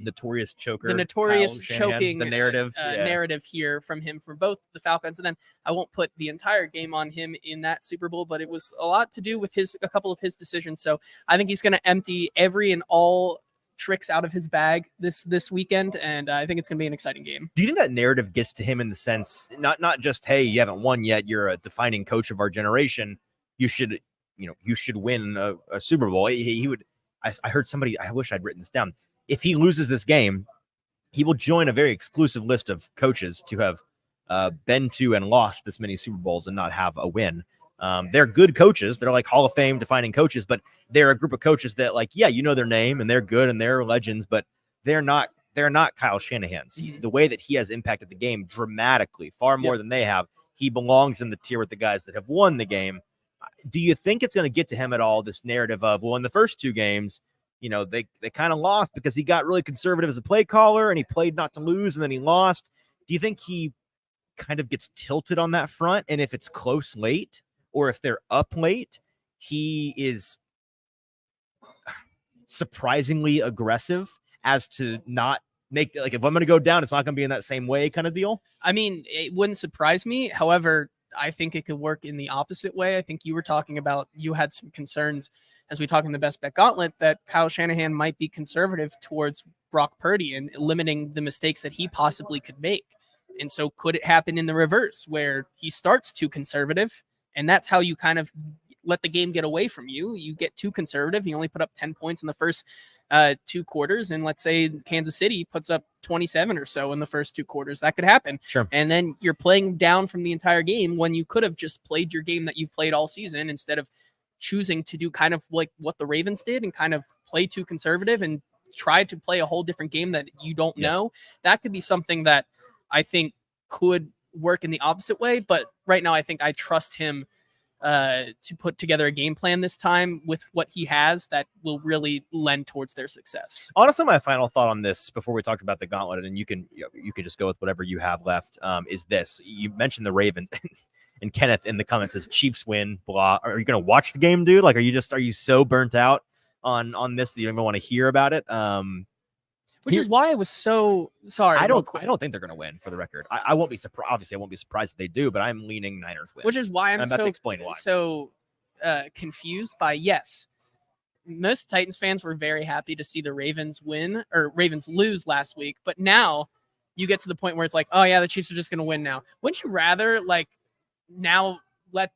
Speaker 1: notorious choker,
Speaker 2: the notorious choking
Speaker 1: the narrative
Speaker 2: narrative here from him for both the Falcons, and then I won't put the entire game on him in that Super Bowl, but it was a lot to do with a couple of his decisions. So I think he's going to empty every and all tricks out of his bag this weekend, and I think it's going to be an exciting game.
Speaker 1: Do you think that narrative gets to him in the sense not just, hey, you haven't won yet, you're a defining coach of our generation, you should win a Super Bowl? He would. I heard somebody, I wish I'd written this down. If he loses this game, he will join a very exclusive list of coaches to have been to and lost this many Super Bowls and not have a win. They're good coaches. They're like Hall of Fame defining coaches, but they're a group of coaches that, like, yeah, you know their name and they're good and they're legends, but they're not Kyle Shanahan's. The way that he has impacted the game dramatically, far more than they have, he belongs in the tier with the guys that have won the game. Do you think it's going to get to him at all, this narrative of, well, in the first two games, they kind of lost because he got really conservative as a play caller and he played not to lose and then he lost? Do you think he kind of gets tilted on that front? And if it's close late or if they're up late, he is surprisingly aggressive as to not make, like, if I'm going to go down, it's not going to be in that same way kind of deal?
Speaker 2: I mean, it wouldn't surprise me. However, I think it could work in the opposite way. I think you were talking about, you had some concerns as we talk in the Best Bet Gauntlet that Kyle Shanahan might be conservative towards Brock Purdy and limiting the mistakes that he possibly could make. And so could it happen in the reverse where he starts too conservative and that's how you kind of let the game get away from you? You get too conservative. You only put up 10 points in the first two quarters. And let's say Kansas City puts up 27 or so in the first two quarters. That could happen.
Speaker 1: Sure.
Speaker 2: And then you're playing down from the entire game when you could have just played your game that you've played all season instead of choosing to do kind of like what the Ravens did and kind of play too conservative and try to play a whole different game that you don't know. That could be something that I think could work in the opposite way. But right now, I think I trust him to put together a game plan this time with what he has that will really lend towards their success.
Speaker 1: Honestly, my final thought on this before we talked about the gauntlet, and you can just go with whatever you have left, is this. You mentioned the Ravens. And Kenneth in the comments says Chiefs win, blah. Are you going to watch the game, dude? Like, are you so burnt out on this that you don't even want to hear about it?
Speaker 2: Which is why I was so sorry.
Speaker 1: I don't think they're going to win, for the record. I won't be surprised. Obviously, I won't be surprised if they do, but I'm leaning Niners win.
Speaker 2: Which is why I'm
Speaker 1: about to explain why.
Speaker 2: So confused by, yes, most Titans fans were very happy to see the Ravens win or Ravens lose last week. But now you get to the point where it's like, oh yeah, the Chiefs are just going to win now. Wouldn't you rather now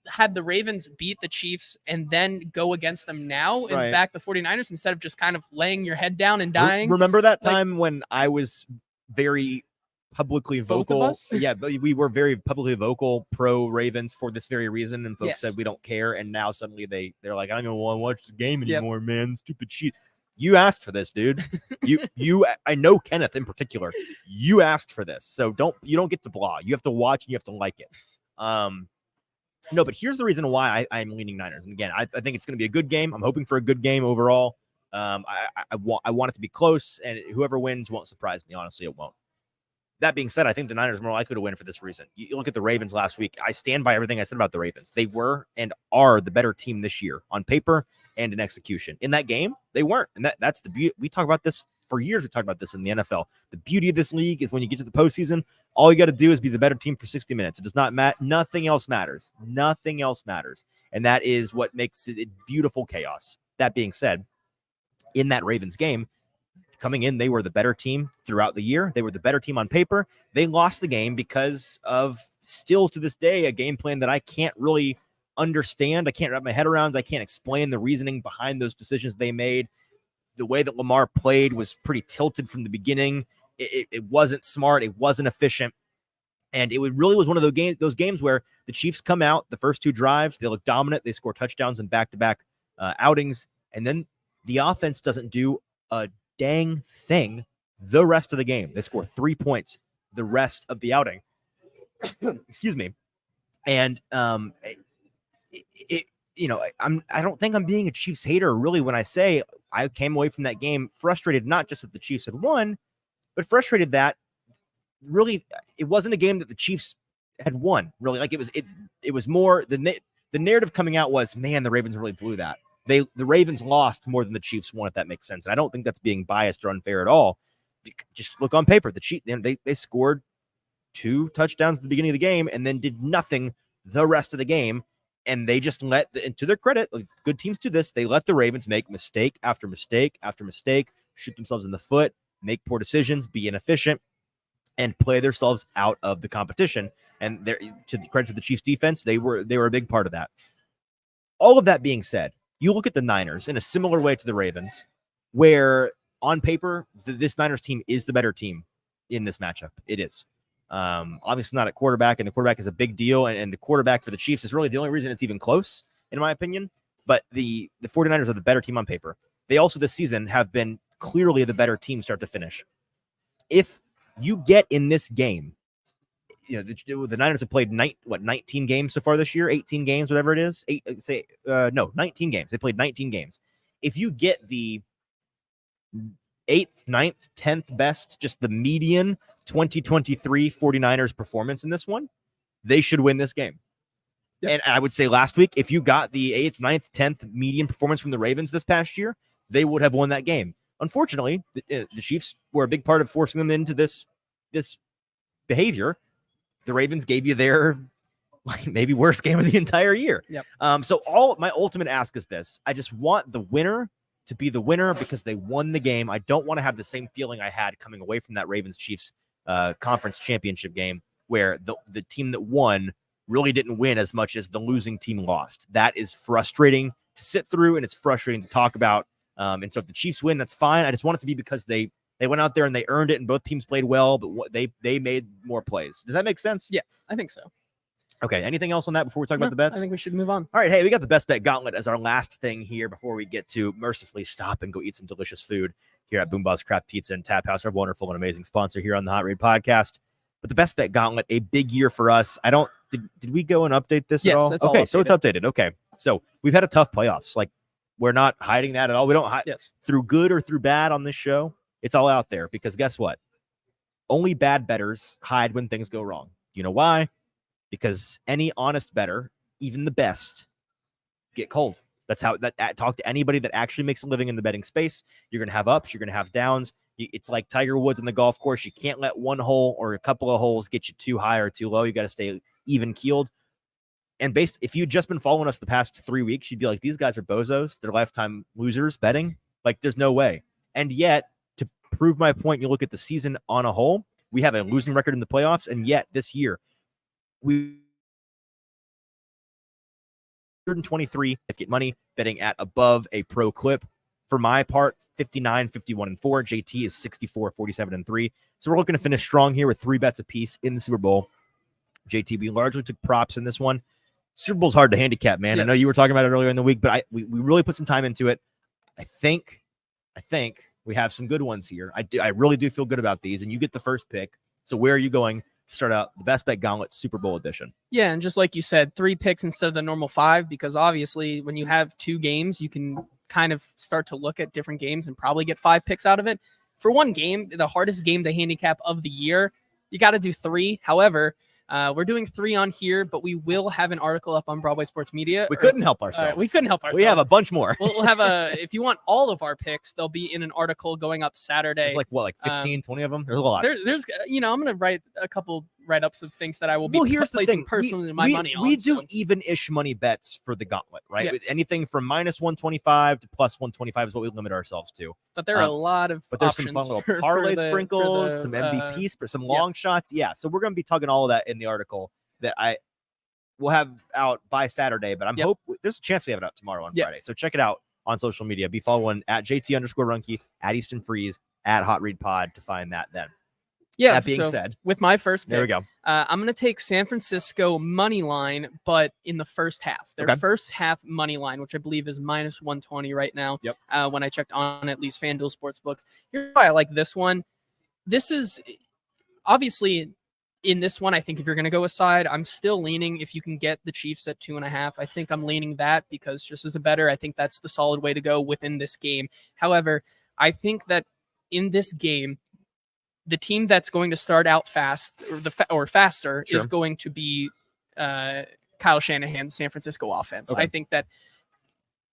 Speaker 2: had the Ravens beat the Chiefs and then go against them now and back the 49ers instead of just kind of laying your head down and dying?
Speaker 1: Remember that time when I was very publicly vocal?
Speaker 2: Both of us?
Speaker 1: Yeah, but we were very publicly vocal pro Ravens for this very reason, and folks said we don't care, and now suddenly they're like, I don't even want to watch the game anymore, man. Stupid shit. You asked for this, dude. I know Kenneth in particular. You asked for this, so you don't get to blah. You have to watch and you have to like it. No, but here's the reason why I'm leaning Niners. And again, I think it's going to be a good game. I'm hoping for a good game overall. I want it to be close, and whoever wins won't surprise me. Honestly, it won't. That being said, I think the Niners are more likely to win for this reason. You look at the Ravens last week. I stand by everything I said about the Ravens. They were and are the better team this year on paper and in execution. In that game, they weren't. And that's the beauty. We talk about this for years. We talked about this in the NFL. The beauty of this league is when you get to the postseason, all you got to do is be the better team for 60 minutes. It does not matter. Nothing else matters. Nothing else matters. And that is what makes it beautiful chaos. That being said, in that Ravens game, coming in, they were the better team throughout the year. They were the better team on paper. They lost the game because of, still to this day, a game plan that I can't really understand. I can't wrap my head around. I can't explain the reasoning behind those decisions they made. The way that Lamar played was pretty tilted from the beginning. It wasn't smart. It wasn't efficient. And it really was one of those games where the Chiefs come out, the first 2 drives, they look dominant. They score touchdowns in back-to-back outings. And then the offense doesn't do a dang thing the rest of the game. They score 3 points the rest of the outing. Excuse me. And I don't think I'm being a Chiefs hater really when I say I came away from that game frustrated, not just that the Chiefs had won, but frustrated that really it wasn't a game that the Chiefs had won. Really, like it was more the narrative coming out was, man, the Ravens really blew that. The Ravens lost more than the Chiefs won, if that makes sense. And I don't think that's being biased or unfair at all. Just look on paper. The Chiefs, they scored 2 touchdowns at the beginning of the game and then did nothing the rest of the game. And they just and to their credit, like good teams do this, they let the Ravens make mistake after mistake after mistake, shoot themselves in the foot, make poor decisions, be inefficient, and play themselves out of the competition. And to the credit to the Chiefs defense, they were a big part of that. All of that being said, you look at the Niners in a similar way to the Ravens, where on paper, this Niners team is the better team in this matchup. It is. Obviously not at quarterback, and the quarterback is a big deal. And the quarterback for the Chiefs is really the only reason it's even close, in my opinion. But the 49ers are the better team on paper. They also this season have been clearly the better team start to finish. If you get in this game, the Niners have played 19 games so far this year, 18 games, whatever it is. 19 games. They played 19 games. If you get the 8th, 9th, 10th best, just the median 2023 49ers performance in this one, they should win this game. Yep. And I would say last week, if you got the 8th, 9th, 10th median performance from the Ravens this past year, they would have won that game. Unfortunately, the Chiefs were a big part of forcing them into this behavior. The Ravens gave you their maybe worst game of the entire year.
Speaker 2: Yep.
Speaker 1: So my ultimate ask is this. I just want the winner to be the winner because they won the game. I don't want to have the same feeling I had coming away from that Ravens-Chiefs conference championship game where the team that won really didn't win as much as the losing team lost. That is frustrating to sit through, and it's frustrating to talk about. And so if the Chiefs win, that's fine. I just want it to be because they went out there and they earned it, and both teams played well, but they made more plays. Does that make sense?
Speaker 2: Yeah, I think so.
Speaker 1: Okay, anything else on that before we talk about the bets?
Speaker 2: I think we should move on.
Speaker 1: All right, hey, we got the best bet gauntlet as our last thing here before we get to mercifully stop and go eat some delicious food here at Boomba's Craft Pizza and Tap House, our wonderful and amazing sponsor here on the Hot Read Podcast. But the best bet gauntlet, a big year for us. Did we go and update this at all?
Speaker 2: That's
Speaker 1: okay,
Speaker 2: all
Speaker 1: so it's updated. Okay, so we've had a tough playoffs. Like, we're not hiding that at all. We don't hide through good or through bad on this show. It's all out there because guess what? Only bad bettors hide when things go wrong. You know why? Because any honest bettor, even the best, get cold. That's how talk to anybody that actually makes a living in the betting space. You're going to have ups. You're going to have downs. It's like Tiger Woods in the golf course. You can't let one hole or a couple of holes get you too high or too low. You got to stay even keeled. And if you'd just been following us the past 3 weeks, you'd be like, these guys are bozos. They're lifetime losers betting. Like, there's no way. And yet, to prove my point, you look at the season on a whole, we have a losing record in the playoffs. And yet this year, we 123 get money betting at above a pro clip. For my part, 59, 51, and 4. JT is 64, 47, and 3. So we're looking to finish strong here with 3 bets apiece in the Super Bowl. JT, we largely took props in this one. Super Bowl's hard to handicap, man. Yes. I know you were talking about it earlier in the week, but we really put some time into it. I think we have some good ones here. I really do feel good about these, and you get the first pick. So where are you going to start out the best bet gauntlet Super Bowl edition?
Speaker 2: Yeah, and just like you said, 3 picks instead of the normal 5, because obviously when you have 2 games, you can kind of start to look at different games and probably get 5 picks out of it. For one game, the hardest game to handicap of the year, you got to do 3. However, we're doing 3 on here, but we will have an article up on Broadway Sports Media.
Speaker 1: We couldn't help ourselves. We have a bunch more.
Speaker 2: We'll have if you want all of our picks, they'll be in an article going up Saturday.
Speaker 1: There's like 15, 20 of them? There's a lot.
Speaker 2: There's I'm going to write a couple write-ups of things that I will be placing personally my money on.
Speaker 1: We do even-ish money bets for the gauntlet, right? Yes. Anything from minus 125 to plus 125 is what we limit ourselves to.
Speaker 2: But there are a lot of
Speaker 1: But there's some fun little parlay sprinkles, some MVPs, some long shots. Yeah, so we're going to be tugging all of that in the article that I will have out by Saturday, but I'm hope there's a chance we have it out tomorrow on Friday. So check it out on social media. Be following at JT_Ruhnke, at Easton Freeze, at Hot Read Pod to find that then.
Speaker 2: Yeah.
Speaker 1: That being
Speaker 2: so
Speaker 1: said,
Speaker 2: with my first pick,
Speaker 1: there we go.
Speaker 2: I'm going to take San Francisco money line, but in the first half. Their first half money line, which I believe is minus 120 right now.
Speaker 1: Yep.
Speaker 2: When I checked on at least FanDuel Sportsbooks. Here's why I like this one. This is obviously in this one. I think if you're going to go a side, I'm still leaning if you can get the Chiefs at 2.5. I think I'm leaning that because just as a better, I think that's the solid way to go within this game. However, I think that in this game, the team that's going to start out fast or faster is going to be Kyle Shanahan's San Francisco offense. I think that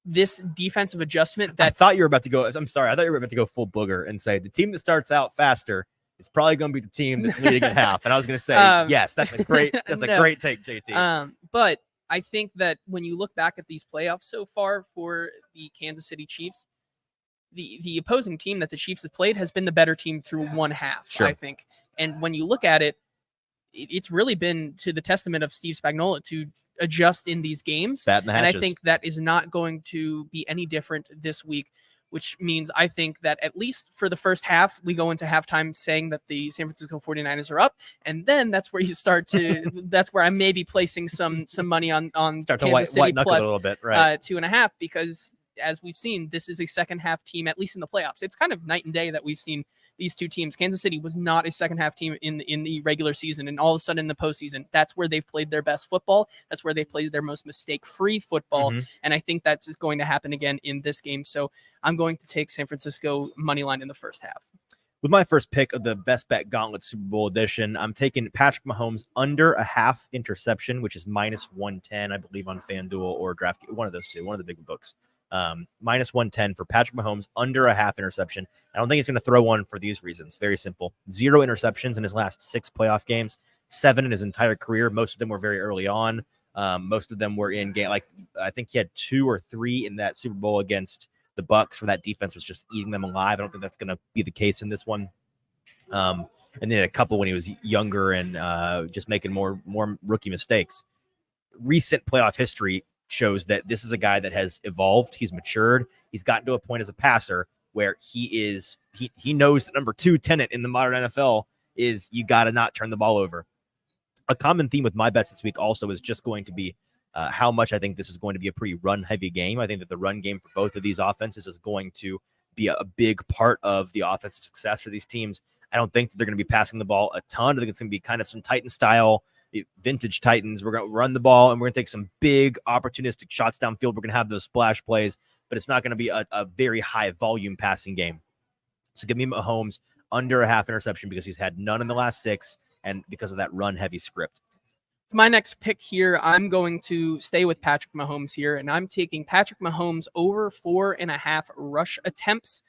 Speaker 2: this defensive adjustment that
Speaker 1: I thought you were about to go. I'm sorry. I thought you were about to go full booger and say the team that starts out faster is probably going to be the team that's leading at half. And I was going to say, yes, that's a great great take, JT.
Speaker 2: But I think that when you look back at these playoffs so far for the Kansas City Chiefs, the opposing team that the Chiefs have played has been the better team through one half, I think. And when you look at it, it's really been to the testament of Steve Spagnuolo to adjust in these games. And I think that is not going to be any different this week, which means I think that at least for the first half, we go into halftime saying that the San Francisco 49ers are up. And then that's where you start to, that's where I may be placing some money on Kansas City plus
Speaker 1: a little bit, right?
Speaker 2: 2.5, because as we've seen, this is a second half team, at least in the playoffs. It's kind of night and day that we've seen these two teams. Kansas City was not a second half team in the regular season, and all of a sudden in the postseason, that's where they've played their best football. That's where they played their most mistake-free football, and I think that's going to happen again in this game. So I'm going to take San Francisco money line in the first half.
Speaker 1: With my first pick of the Best Bet Gauntlet Super Bowl edition, I'm taking Patrick Mahomes under a half interception, which is minus 110, I believe, on FanDuel or DraftKings, one of those two, one of the big books. Minus 110 for Patrick Mahomes under a half interception. I don't think he's going to throw one for these reasons. Very simple. 0 interceptions in his last 6 playoff games, 7 in his entire career. Most of them were very early on. Most of them were in game. Like I think he had 2 or 3 in that Super Bowl against the Bucs, where that defense was just eating them alive. I don't think that's going to be the case in this one. And then a couple when he was younger and just making more rookie mistakes. Recent playoff history shows that this is a guy that has evolved. He's matured. He's gotten to a point as a passer where he knows the number 2 tenet in the modern NFL is you got to not turn the ball over. A common theme with my bets this week also is just going to be how much I think this is going to be a pretty run-heavy game. I think that the run game for both of these offenses is going to be a big part of the offensive success for these teams. I don't think that they're going to be passing the ball a ton. I think it's going to be kind of some Titan style, vintage Titans. We're going to run the ball, and we're going to take some big opportunistic shots downfield. We're going to have those splash plays, but it's not going to be a very high volume passing game. So give me Mahomes under a half interception because he's had none in the last 6, and because of that run-heavy script.
Speaker 2: For my next pick here, I'm going to stay with Patrick Mahomes here, and I'm taking Patrick Mahomes over 4.5 rush attempts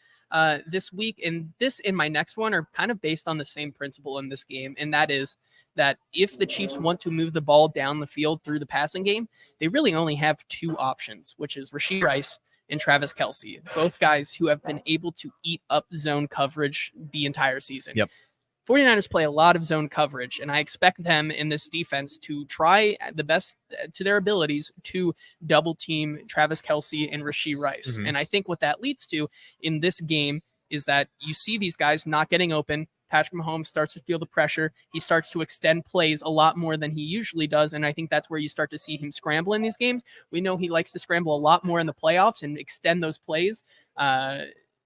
Speaker 2: this week. And this in my next one are kind of based on the same principle in this game, and that is that if the Chiefs want to move the ball down the field through the passing game, they really only have 2 options, which is Rashee Rice and Travis Kelce, both guys who have been able to eat up zone coverage the entire season.
Speaker 1: Yep.
Speaker 2: 49ers play a lot of zone coverage, and I expect them in this defense to try the best to their abilities to double team Travis Kelce and Rashee Rice. And I think what that leads to in this game is that you see these guys not getting open. Patrick Mahomes starts to feel the pressure. He starts to extend plays a lot more than he usually does, and I think that's where you start to see him scramble in these games. We know he likes to scramble a lot more in the playoffs and extend those plays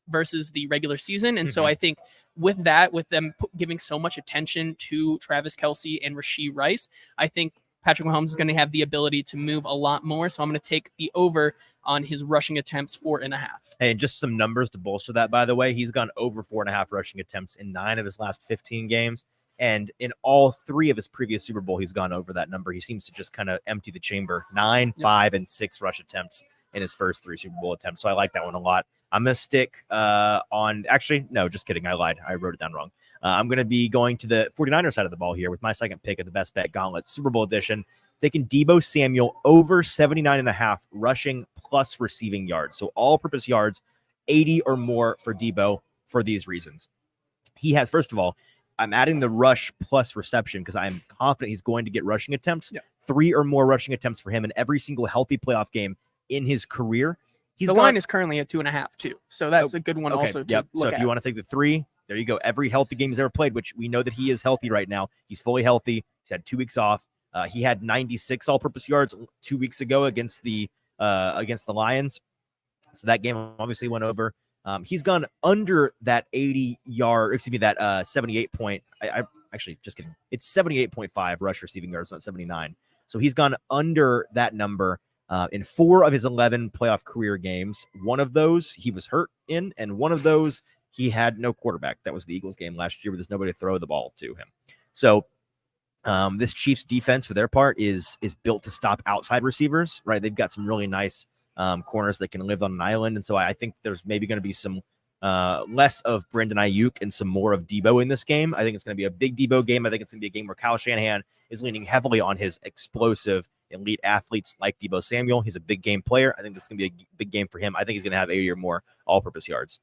Speaker 2: versus the regular season. And so I think with that, with them giving so much attention to Travis Kelce and Rashee Rice, I think Patrick Mahomes is going to have the ability to move a lot more. So I'm going to take the over on his rushing attempts, 4.5.
Speaker 1: Hey, and just some numbers to bolster that, by the way. He's gone over 4.5 rushing attempts in 9 of his last 15 games. And in all 3 of his previous Super Bowl, he's gone over that number. He seems to just kind of empty the chamber. 9, 5, and 6 rush attempts in his first 3 Super Bowl attempts. So I like that one a lot. I'm going to stick on – actually, no, just kidding. I lied. I wrote it down wrong. I'm going to be going to the 49ers side of the ball here with my second pick of the Best Bet Gauntlet Super Bowl edition, taking Deebo Samuel over 79.5 rushing plus receiving yards. So all-purpose yards, 80 or more for Deebo for these reasons. He has, first of all, I'm adding the rush plus reception because I'm confident he's going to get rushing attempts. 3 or more rushing attempts for him in every single healthy playoff game in his career.
Speaker 2: The line is currently at 2.5 too, so that's a good one also to look
Speaker 1: So if
Speaker 2: at.
Speaker 1: you want to take the 3, There you go. Every healthy game he's ever played, which we know that he is healthy right now. He's fully healthy. He's had 2 weeks off. He had 96 all-purpose yards 2 weeks ago against the Lions. So that game obviously went over. He's gone under that 78 point. I actually just kidding. It's 78.5 rush receiving yards, not 79. So he's gone under that number in 4 of his 11 playoff career games. One of those he was hurt in, and one of those he had no quarterback. That was the Eagles game last year where there's nobody to throw the ball to him. So this Chiefs defense for their part is built to stop outside receivers, right? They've got some really nice corners that can live on an island. And so I think there's maybe going to be some less of Brandon Ayuk and some more of Debo in this game. I think it's going to be a big Debo game. I think it's going to be a game where Kyle Shanahan is leaning heavily on his explosive elite athletes like Debo Samuel. He's a big game player. I think this is going to be a big game for him. I think he's going to have 80 or more all-purpose yards.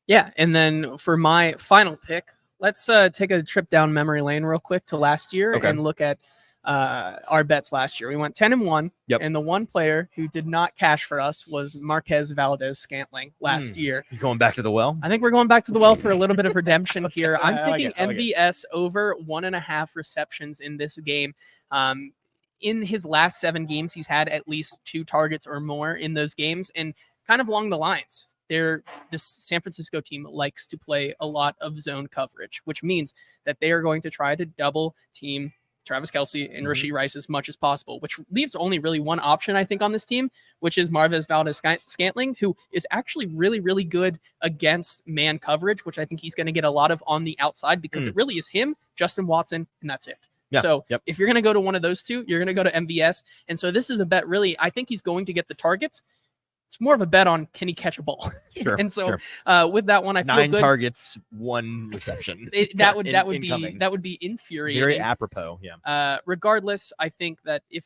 Speaker 2: Yeah, and then for my final pick, let's take a trip down memory lane real quick to last year and look at our bets last year. We went 10-1, and the one player who did not cash for us was Marquez Valdez-Scantling last year.
Speaker 1: You going back to the well?
Speaker 2: I think we're going back to the well for a little bit of redemption here. I'm taking
Speaker 1: I
Speaker 2: MVS over 1.5 receptions in this game. In his last 7 games, he's had at least 2 targets or more in those games, and kind of along the lines. This San Francisco team likes to play a lot of zone coverage, which means that they are going to try to double team Travis Kelce and Rashee Rice as much as possible, which leaves only really one option, I think, on this team, which is Marquez Valdez-Scantling, who is actually really, really good against man coverage, which I think he's going to get a lot of on the outside because it really is him, Justin Watson, and that's it. Yeah, so if you're going to go to one of those two, you're going to go to MVS. And so this is a bet, really, I think he's going to get the targets. It's more of a bet on can he catch a ball. Sure. And so with that one, I feel
Speaker 1: 9
Speaker 2: good.
Speaker 1: targets, 1 reception.
Speaker 2: That would be infuriating.
Speaker 1: Very apropos. Yeah.
Speaker 2: Regardless, I think that if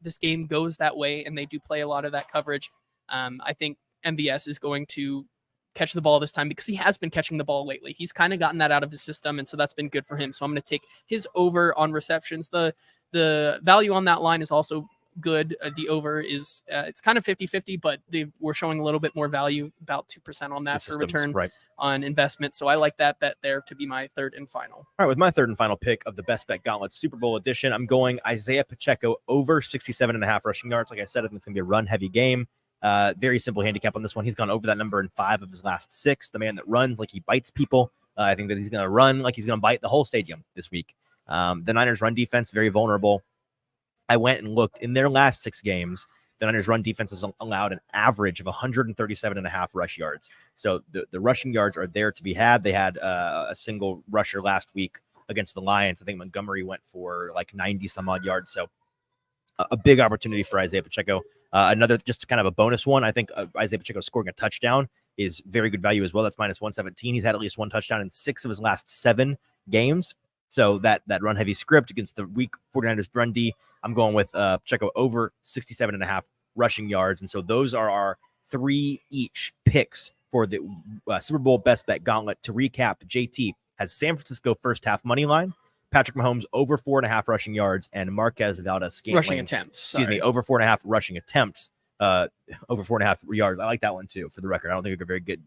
Speaker 2: this game goes that way and they do play a lot of that coverage, I think MVS is going to catch the ball this time because he has been catching the ball lately. He's kind of gotten that out of his system, and so that's been good for him. So I'm going to take his over on receptions. The value on that line is also good. The over is it's kind of 50-50, but we're showing a little bit more value, about 2% on that for return on investment. So I like that bet there to be my third and final.
Speaker 1: All right, with my third and final pick of the Best Bet Gauntlet Super Bowl edition, I'm going Isaiah Pacheco over 67.5 rushing yards. Like I said, I think it's going to be a run-heavy game. Very simple handicap on this one. He's gone over that number in 5 of his last 6. The man that runs like he bites people. I think that he's going to run like he's going to bite the whole stadium this week. The Niners' run defense, very vulnerable. I went and looked in their last 6 games. The Niners' run defense has allowed an average of 137.5 rush yards. So the rushing yards are there to be had. They had a single rusher last week against the Lions. I think Montgomery went for like 90 some odd yards. So a big opportunity for Isaiah Pacheco. Another just kind of a bonus one. I think Isaiah Pacheco scoring a touchdown is very good value as well. That's -117. He's had at least 1 touchdown in 6 of his last 7 games. So that run heavy script against the weak 49ers run D, I'm going with Pacheco over 67.5 rushing yards. And so those are our 3 each picks for the Super Bowl Best Bet Gauntlet. To recap, JT has San Francisco first half money line, Patrick Mahomes over 4.5 rushing yards, and Marquez Valdez-Scantling
Speaker 2: rushing attempts.
Speaker 1: Over 4.5 rushing attempts, over 4.5 yards. I like that one too, for the record. I don't think we got a very good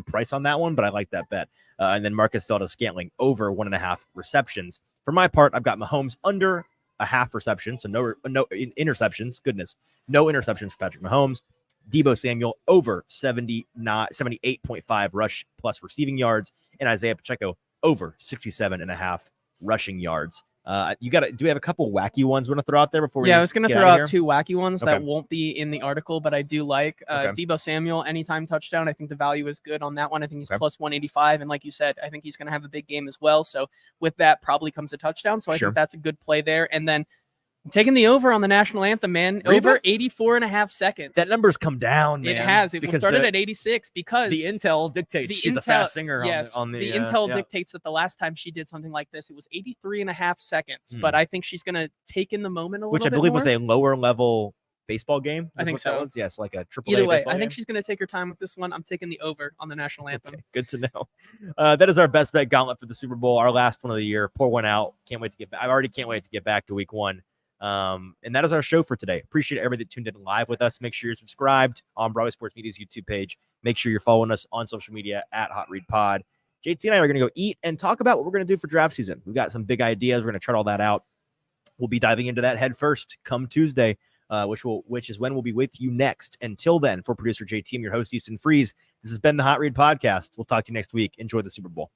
Speaker 1: price on that one, but I like that bet. And then Marquez Valdez-Scantling over 1.5 receptions. For my part, I've got Mahomes under a half reception, so no interceptions. Goodness, no interceptions for Patrick Mahomes. Debo Samuel over 78.5 rush plus receiving yards, and Isaiah Pacheco over 67.5 rushing yards. Do we have a couple wacky ones we want to throw out there before
Speaker 2: I was going to throw out 2 wacky ones that won't be in the article, but I do like Debo Samuel anytime touchdown. I think the value is good on that one. I think he's plus 185, and like you said, I think he's going to have a big game as well. So with that probably comes a touchdown. So I think that's a good play there. And then I'm taking the over on the national anthem, man. Over 84.5 seconds.
Speaker 1: That number's come down, man.
Speaker 2: It has. It started at 86 because
Speaker 1: the intel dictates she's a fast singer.
Speaker 2: Yes,
Speaker 1: on the
Speaker 2: intel dictates that the last time she did something like this, it was 83.5 seconds. But I think she's going to take in the moment a little bit
Speaker 1: Which I believe
Speaker 2: more.
Speaker 1: was a lower level baseball game.
Speaker 2: I think so.
Speaker 1: Yes, like a triple.
Speaker 2: Either way, I think she's going to take her time with this one. I'm taking the over on the national anthem.
Speaker 1: Okay, good to know. That is our Best Bet Gauntlet for the Super Bowl, our last one of the year. Pour one out. Can't wait to get back. I already can't wait to get back to week 1. And that is our show for today. Appreciate everybody that tuned in live with us. Make sure you're subscribed on Broadway Sports Media's YouTube page. Make sure you're following us on social media at Hot Read Pod. JT and I are going to go eat and talk about what we're going to do for draft season. We've got some big ideas. We're going to chart all that out. We'll be diving into that head first come Tuesday, which is when we'll be with you next. Until then, for producer JT, I'm your host, Easton Freeze. This has been the Hot Read Podcast. We'll talk to you next week. Enjoy the Super Bowl.